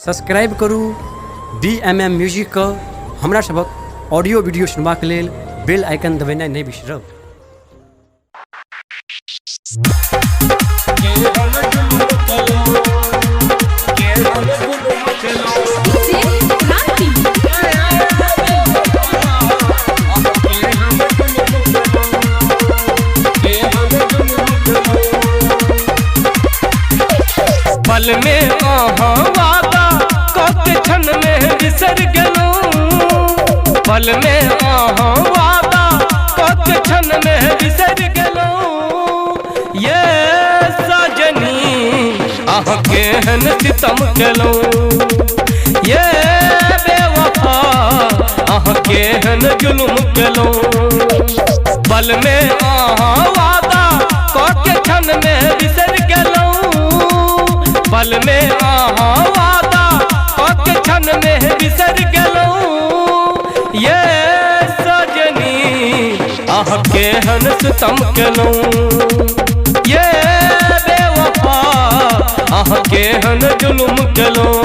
Subscribe करू DMM music के। हमरा सबक ऑडियो वीडियो सुनबाक लेल बेल आइकन दबेनाइ नहि बिसरब। पल में वादा कते क्षण में बिसर गेलूं, पल में वादा कते क्षण में बिसर गेलूं। ये सजनी आह केहन सितम केलूं, ये बेवफा आह केहन जुल्म केलूं। पल में वादा कते क्षण में बिसर गेलूं, पल में वादा कते क्षण में बिसर गेलूं। ये सजनी आह केहन सितम केलूं, ये बेवफा आह केहन जुल्म केलूं।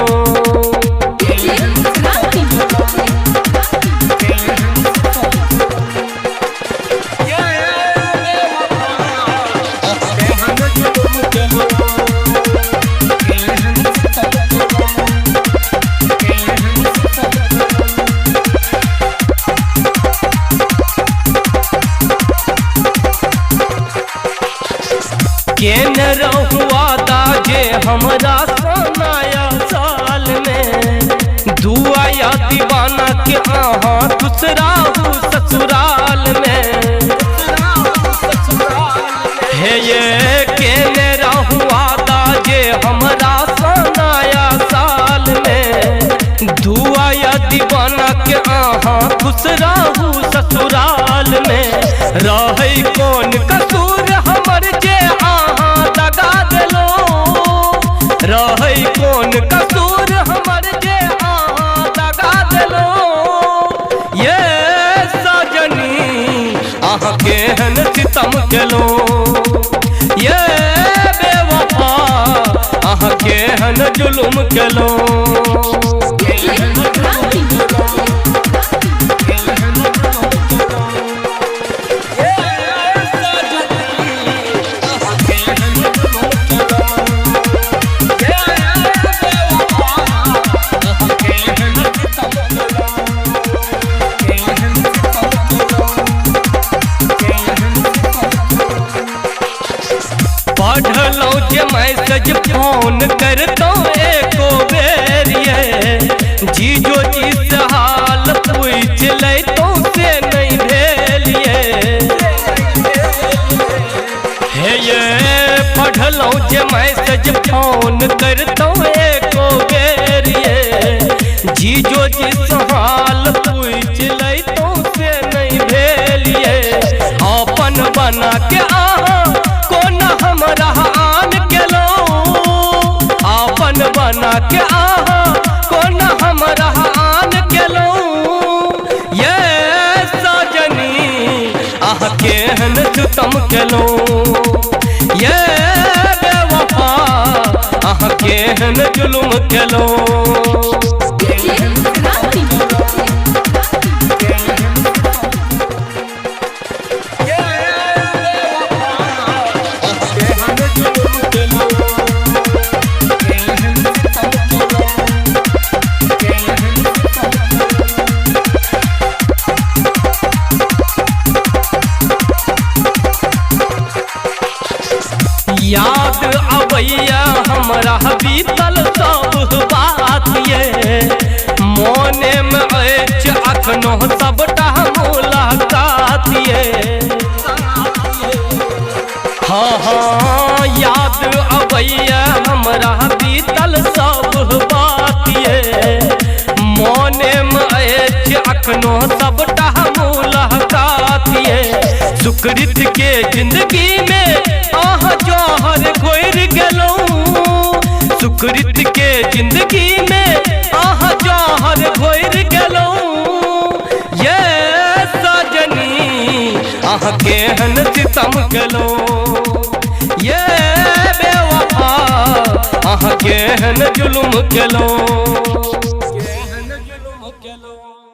केन रहुआ दाजे हमरा सोनाया साल में, दुआया दीवाना के आहा दूसरा हूँ ससुराल में। हे ये केन रहुआ दाजे हमरा सोनाया साल में, दुआया दीवाना के आहा दूसरा हूँ ससुराल में। रहे कौन कसूर हमर जे रहे कौन कसूर हमर जे दगा देलो। ये सजनी आह केहन सितम केलो, ये बेवफा आह केहन जुल्म केलो। पढ़लो जे मैसेज फोन करतो एको बेर, ये जीजो जी से हाल पूछ ले तो से नहीं भेल। ये पढ़लो जे मैसेज फोन करतो एको बेर, ये जीजो जी से हाल पूछ ले तो से नहीं भेल। अपन बना के हमरा आन केलो, आपन बना के कौन हमरा आन केलो। ये सजनी आह केहन सितम केलो, ये बेवफा आह केहन जुल्म केलो। याद अबैया हमरा बीतल सब बात, ये मोने में अछि अखनो सबटा मुलाकात। ये हाँ याद अबैया हमरा बीतल सब बात, ये मोने में अछि अखनो सबटा मुलाकात। ये सुकृत के जिंदगी में आह जौहर घोर गेलूं, सुकृत के जिंदगी में आह जौहर घोर गेलूं। ये सजनी आह केहन सितम केलूं, ये बेवफा आह केहन जुल्म केलूं। गेलो।